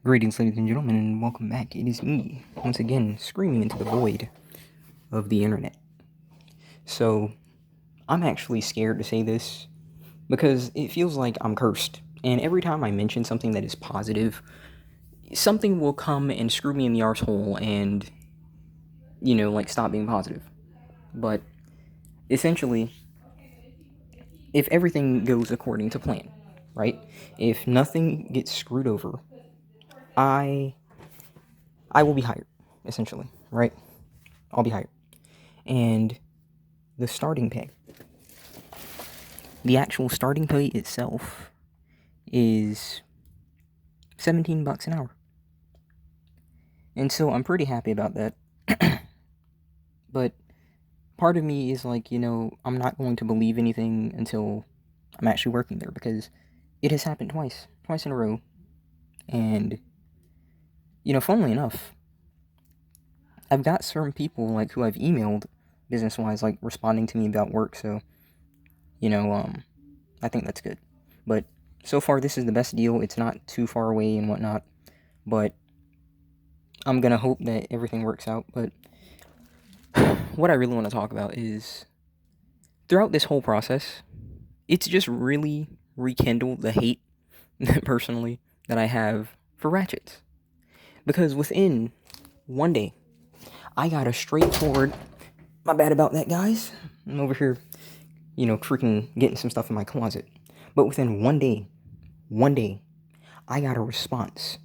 Greetings, ladies and gentlemen, and welcome back. It is me, once again, screaming into the void of the internet. So, I'm actually scared to say this because it feels like I'm cursed. And every time I mention something that is positive, something will come and screw me in the arsehole and, stop being positive. But essentially, if everything goes according to plan, right? If nothing gets screwed over, I I will be hired, essentially, right? I'll be hired. And the starting pay. The actual starting pay itself is 17 bucks an hour. And so I'm pretty happy about that. But part of me is like, I'm not going to believe anything until I'm actually working there because it has happened twice in a row. And, funnily enough, I've got certain people like who I've emailed business wise, like responding to me about work. So, I think that's good. But so far, this is the best deal. It's not too far away and whatnot. But I'm going to hope that everything works out. But what I really want to talk about is throughout this whole process, it's just really rekindled the hate, personally, that I have for Ratchets. Because within one day, I got a straightforward, my bad about that, guys. I'm over here, freaking getting some stuff in my closet. But within one day, I got a response.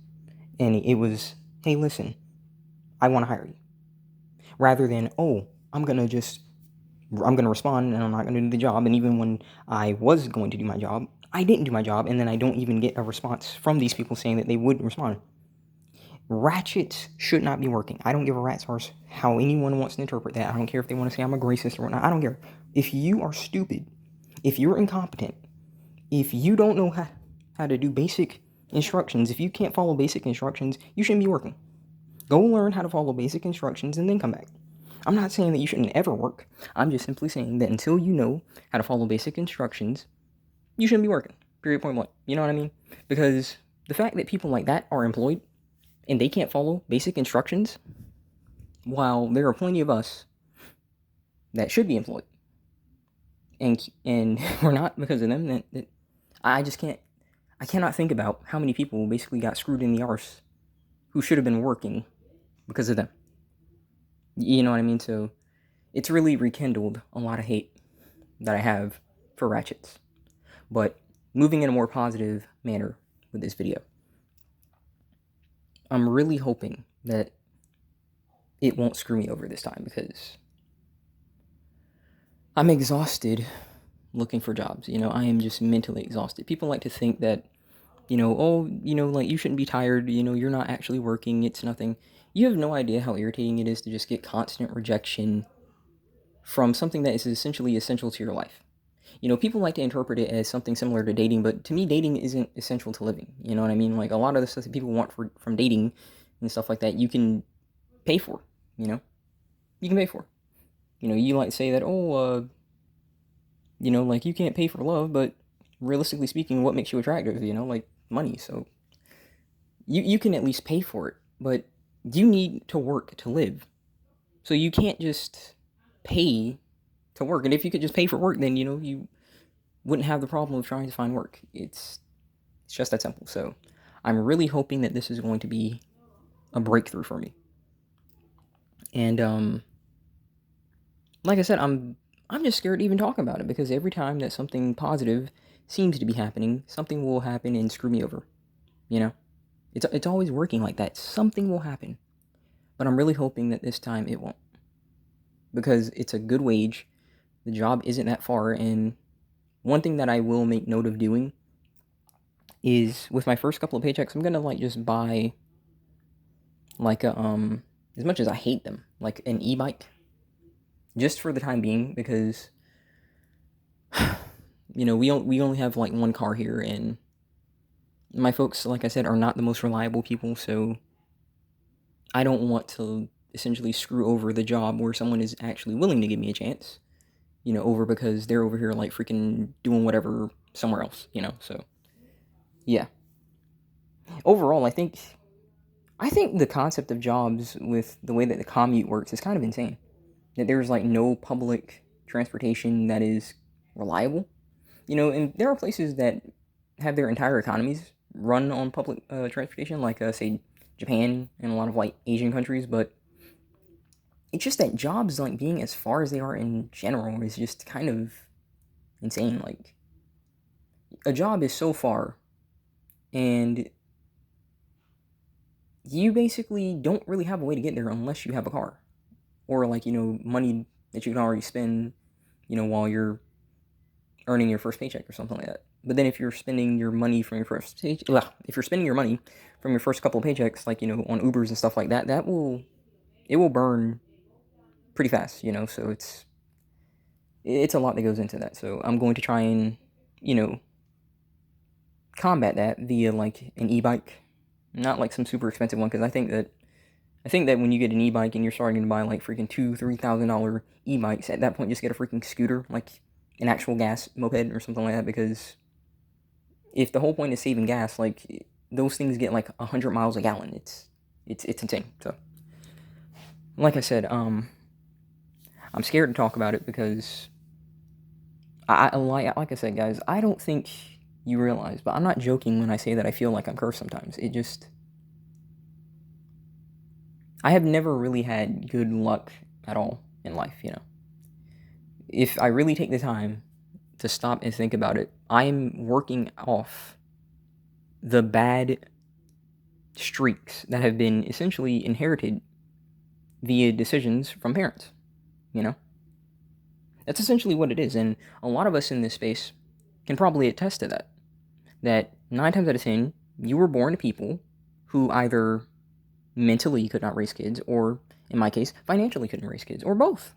And it was, hey, listen, I want to hire you. Rather than, oh, I'm going to respond and I'm not going to do the job. And even when I was going to do my job, I didn't do my job. And then I don't even get a response from these people saying that they would respond. Ratchets should not be working. I don't give a rat's arse how anyone wants to interpret that. I don't care if they want to say I'm a racist or whatnot. I don't care. If you are stupid, if you're incompetent, if you don't know how to do basic instructions, if you can't follow basic instructions, you shouldn't be working. Go learn how to follow basic instructions and then come back. I'm not saying that you shouldn't ever work. I'm just simply saying that until you know how to follow basic instructions, you shouldn't be working. Period, point blank. You know what I mean? Because the fact that people like that are employed and they can't follow basic instructions, while there are plenty of us that should be employed, and we're not because of them, that I just can't. I cannot think about how many people basically got screwed in the arse who should have been working because of them. You know what I mean? So it's really rekindled a lot of hate that I have for Ratchets. But moving in a more positive manner with this video, I'm really hoping that it won't screw me over this time because I'm exhausted looking for jobs. I am just mentally exhausted. People like to think that, like you shouldn't be tired, you're not actually working, it's nothing. You have no idea how irritating it is to just get constant rejection from something that is essentially essential to your life. People like to interpret it as something similar to dating, but to me, dating isn't essential to living. You know what I mean? Like a lot of the stuff that people want from dating and stuff like that, you can pay for. You can pay for. You like to say that, like you can't pay for love, but realistically speaking, what makes you attractive? Like money. So you can at least pay for it, but you need to work to live. So you can't just pay to work. And if you could just pay for work, then you wouldn't have the problem of trying to find work. It's just that simple. So I'm really hoping that this is going to be a breakthrough for me. And like I said, I'm just scared to even talk about it because every time that something positive seems to be happening, something will happen and screw me over. It's always working like that. Something will happen. But I'm really hoping that this time it won't. Because it's a good wage. The job isn't that far, and one thing that I will make note of doing is with my first couple of paychecks, I'm gonna just buy like a as much as I hate them, like an e-bike, just for the time being, because we only have like one car here, and my folks, like I said, are not the most reliable people, so I don't want to essentially screw over the job where someone is actually willing to give me a chance, over because they're over here like freaking doing whatever somewhere else, so yeah. Overall, I think I think the concept of jobs with the way that the commute works is kind of insane. That there's like no public transportation that is reliable. And there are places that have their entire economies run on public transportation, like say Japan and a lot of like Asian countries. But it's just that jobs like being as far as they are in general is just kind of insane. Like a job is so far, and you basically don't really have a way to get there unless you have a car or like money that you can already spend while you're earning your first paycheck or something like that. But then if you're spending your money from your first if you're spending your money from your first couple of paychecks, like on Ubers and stuff like that, it will burn pretty fast. So it's a lot that goes into that. So I'm going to try and combat that via like an e-bike, not like some super expensive one, because I think that when you get an e-bike and you're starting to buy like freaking $2,000-$3,000 e-bikes, at that point just get a freaking scooter, like an actual gas moped or something like that, because if the whole point is saving gas, like those things get like 100 miles a gallon. It's insane. So, like I said, I'm scared to talk about it because like I said, guys, I don't think you realize, but I'm not joking when I say that I feel like I'm cursed sometimes. I have never really had good luck at all in life. If I really take the time to stop and think about it, I'm working off the bad streaks that have been essentially inherited via decisions from parents. That's essentially what it is. And a lot of us in this space can probably attest to that. That 9 times out of 10, you were born to people who either mentally could not raise kids, or in my case, financially couldn't raise kids, or both.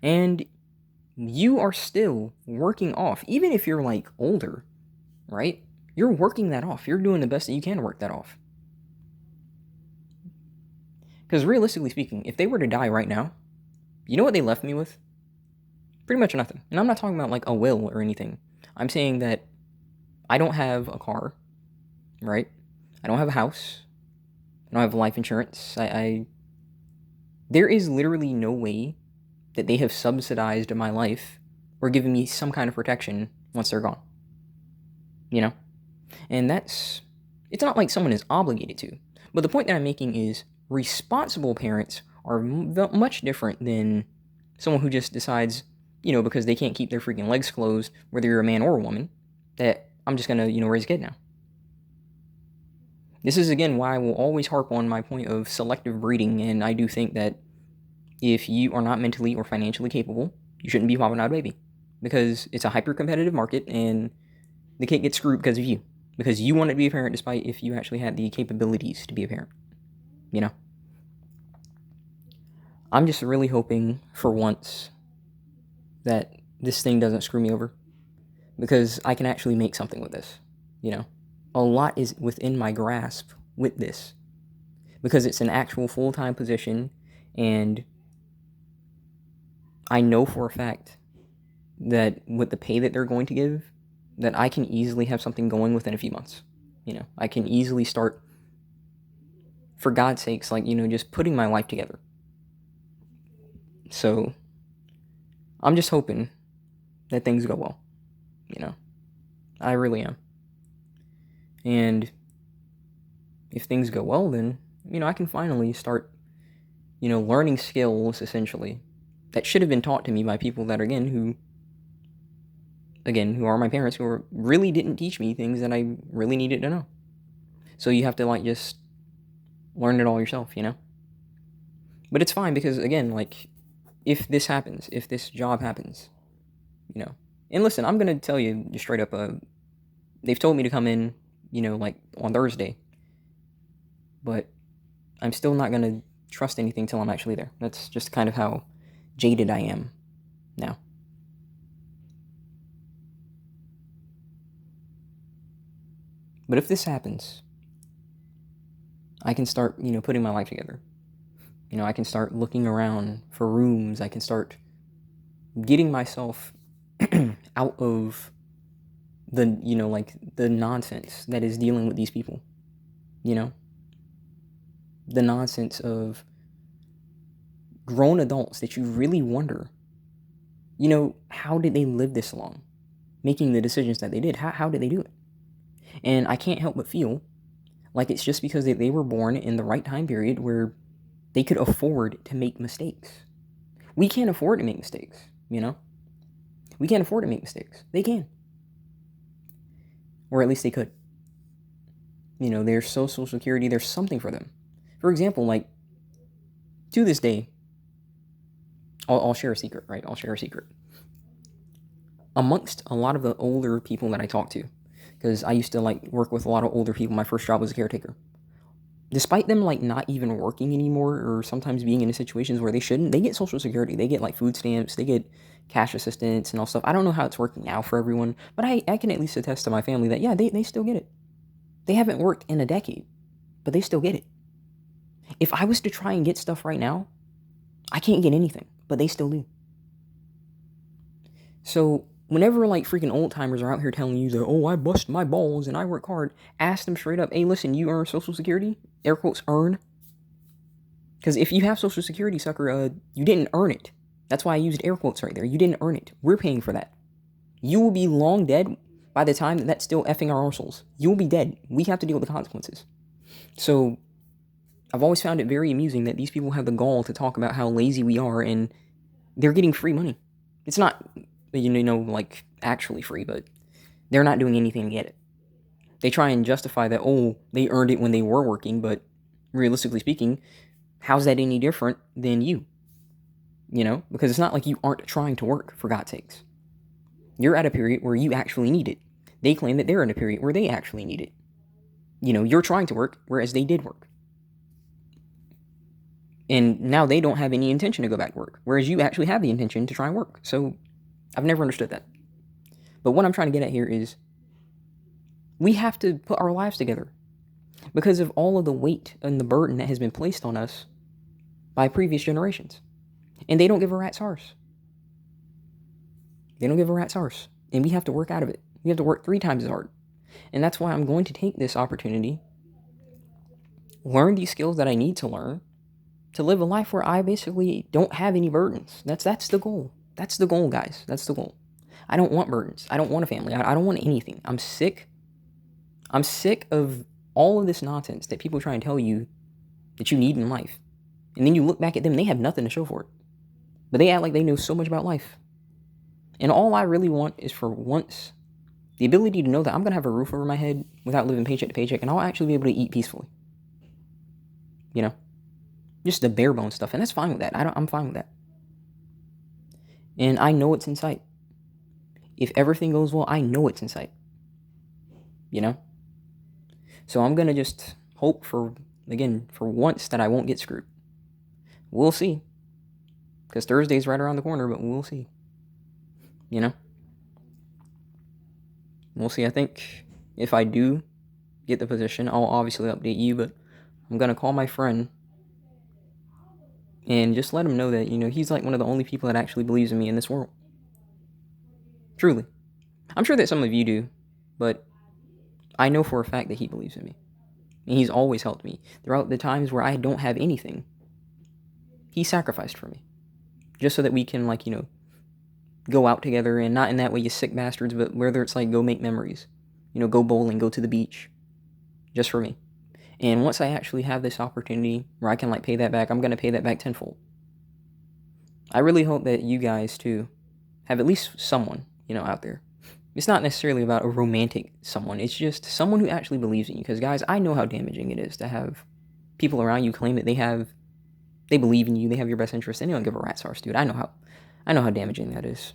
And you are still working off, even if you're like older, right? You're working that off. You're doing the best that you can to work that off. Because realistically speaking, if they were to die right now, you know what they left me with? Pretty much nothing. And I'm not talking about like a will or anything. I'm saying that I don't have a car, right? I don't have a house. I don't have life insurance. There is literally no way that they have subsidized my life or given me some kind of protection once they're gone. And it's not like someone is obligated to. But the point that I'm making is responsible parents are much different than someone who just decides, because they can't keep their freaking legs closed, whether you're a man or a woman, that I'm just going to, raise a kid now. This is, again, why I will always harp on my point of selective breeding, and I do think that if you are not mentally or financially capable, you shouldn't be popping out a baby. Because it's a hyper-competitive market, and the kid gets screwed because of you. Because you wanted to be a parent despite if you actually had the capabilities to be a parent. I'm just really hoping, for once, that this thing doesn't screw me over. Because I can actually make something with this. A lot is within my grasp with this. Because it's an actual full-time position, and I know for a fact that with the pay that they're going to give, that I can easily have something going within a few months. I can easily start, for God's sakes, like, just putting my life together. So, I'm just hoping that things go well. I really am. And if things go well, then, I can finally start, learning skills, essentially, that should have been taught to me by people that, who are my parents, who really didn't teach me things that I really needed to know. So you have to, like, just learn it all yourself, But it's fine because, again, like, if this happens, if this job happens, And listen, I'm going to tell you just straight up, they've told me to come in, like, on Thursday. But I'm still not going to trust anything till I'm actually there. That's just kind of how jaded I am now. But if this happens, I can start, putting my life together. I can start looking around for rooms. I can start getting myself out of the, like, the nonsense that is dealing with these people, the nonsense of grown adults that you really wonder, how did they live this long? Making the decisions that they did. How did they do it? And I can't help but feel like it's just because they were born in the right time period where they could afford to make mistakes. We can't afford to make mistakes, We can't afford to make mistakes. They can. Or at least they could. There's Social Security, there's something for them. For example, like, to this day, I'll share a secret, right? I'll share a secret. Amongst a lot of the older people that I talk to, because I used to work with a lot of older people. My first job was a caretaker. Despite them not even working anymore, or sometimes being in situations where they shouldn't, they get Social Security. They get food stamps, they get cash assistance and all stuff. I don't know how it's working now for everyone, but I can at least attest to my family that, yeah, they still get it. They haven't worked in a decade, but they still get it. If I was to try and get stuff right now, I can't get anything, but they still do. So whenever freaking old timers are out here telling you that, oh, I bust my balls and I work hard, ask them straight up, hey, listen, you earn Social Security? Air quotes, earn. Because if you have Social Security, sucker, you didn't earn it. That's why I used air quotes right there. You didn't earn it. We're paying for that. You will be long dead by the time that's still effing our arseholes. You will be dead. We have to deal with the consequences. So I've always found it very amusing that these people have the gall to talk about how lazy we are, and they're getting free money. It's not, actually free, but they're not doing anything to get it. They try and justify that, oh, they earned it when they were working, but realistically speaking, how's that any different than you? Because it's not like you aren't trying to work, for God's sakes. You're at a period where you actually need it. They claim that they're in a period where they actually need it. You're trying to work, whereas they did work. And now they don't have any intention to go back to work, whereas you actually have the intention to try and work. So I've never understood that. But what I'm trying to get at here is we have to put our lives together because of all of the weight and the burden that has been placed on us by previous generations. And they don't give a rat's arse. They don't give a rat's arse. And we have to work out of it. We have to work 3 times as hard. And that's why I'm going to take this opportunity, learn these skills that I need to learn, to live a life where I basically don't have any burdens. That's the goal. That's the goal, guys. That's the goal. I don't want burdens. I don't want a family. I don't want anything. I'm sick of all of this nonsense that people try and tell you that you need in life. And then you look back at them, they have nothing to show for it. But they act like they know so much about life. And all I really want is for once the ability to know that I'm going to have a roof over my head without living paycheck to paycheck, and I'll actually be able to eat peacefully. Just the bare bones stuff. And that's fine with that. I'm fine with that. And I know it's in sight. If everything goes well, I know it's in sight. So I'm going to just hope for once that I won't get screwed. We'll see. Because Thursday's right around the corner, but we'll see. We'll see. I think if I do get the position, I'll obviously update you, but I'm going to call my friend and just let him know that, he's one of the only people that actually believes in me in this world. Truly. I'm sure that some of you do, but I know for a fact that he believes in me. And he's always helped me. Throughout the times where I don't have anything, he sacrificed for me. Just so that we can, go out together, and not in that way, you sick bastards, but whether it's go make memories. Go bowling, go to the beach. Just for me. And once I actually have this opportunity where I can pay that back, I'm going to pay that back tenfold. I really hope that you guys too have at least someone, out there. It's not necessarily about a romantic someone. It's just someone who actually believes in you. Because guys, I know how damaging it is to have people around you claim that they believe in you, they have your best interest, and they don't give a rat's arse, dude. I know how damaging that is.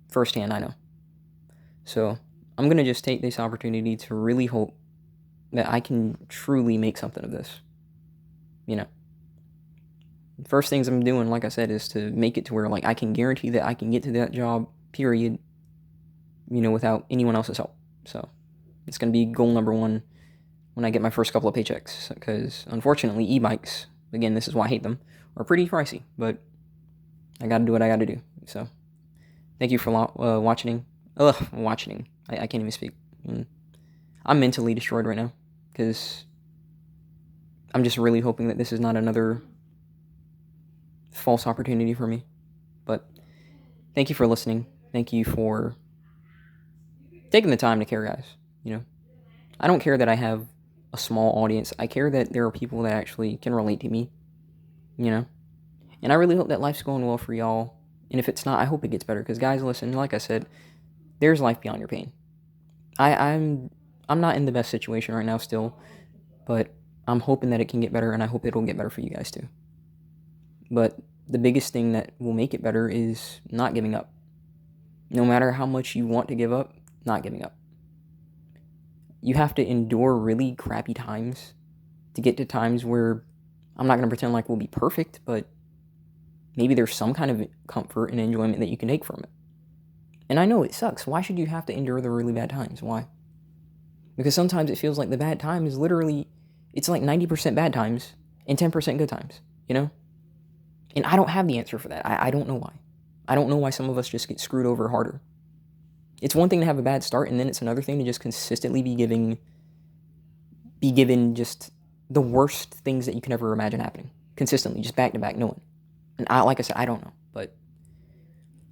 Firsthand, I know. So I'm going to just take this opportunity to really hope that I can truly make something of this. First things I'm doing, like I said, is to make it to where I can guarantee that I can get to that job, period, without anyone else's help. So it's going to be goal number 1 when I get my first couple of paychecks, because unfortunately e-bikes, again, this is why I hate them, are pretty pricey, but I got to do what I got to do. So thank you for watching. I can't even speak. I'm mentally destroyed right now because I'm just really hoping that this is not another false opportunity for me. But thank you for listening. Thank you for taking the time to care, guys. You know, I don't care that I have a small audience. I care that there are people that actually can relate to me, you know? And I really hope that life's going well for y'all. And if it's not, I hope it gets better. Because, guys, listen, like I said, there's life beyond your pain. I'm not in the best situation right now still, but I'm hoping that it can get better, and I hope it'll get better for you guys too. But the biggest thing that will make it better is not giving up. No matter how much you want to give up, not giving up. You have to endure really crappy times to get to times where I'm not going to pretend like we'll be perfect, but maybe there's some kind of comfort and enjoyment that you can take from it. And I know it sucks. Why should you have to endure the really bad times? Why? Because sometimes it feels like the bad time is literally, it's like 90% bad times and 10% good times, you know? And I don't have the answer for that. I don't know why. I don't know why some of us just get screwed over harder. It's one thing to have a bad start, and then it's another thing to just consistently be given just the worst things that you can ever imagine happening. Consistently, just back to back, no one. And like I said, I don't know. But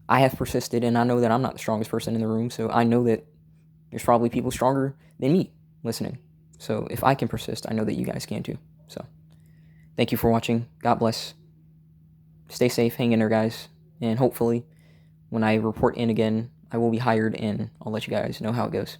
I have persisted, and I know that I'm not the strongest person in the room, so I know that there's probably people stronger than me listening. So if I can persist, I know that you guys can too. So thank you for watching. God bless. Stay safe. Hang in there, guys. And hopefully, when I report in again, I will be hired, and I'll let you guys know how it goes.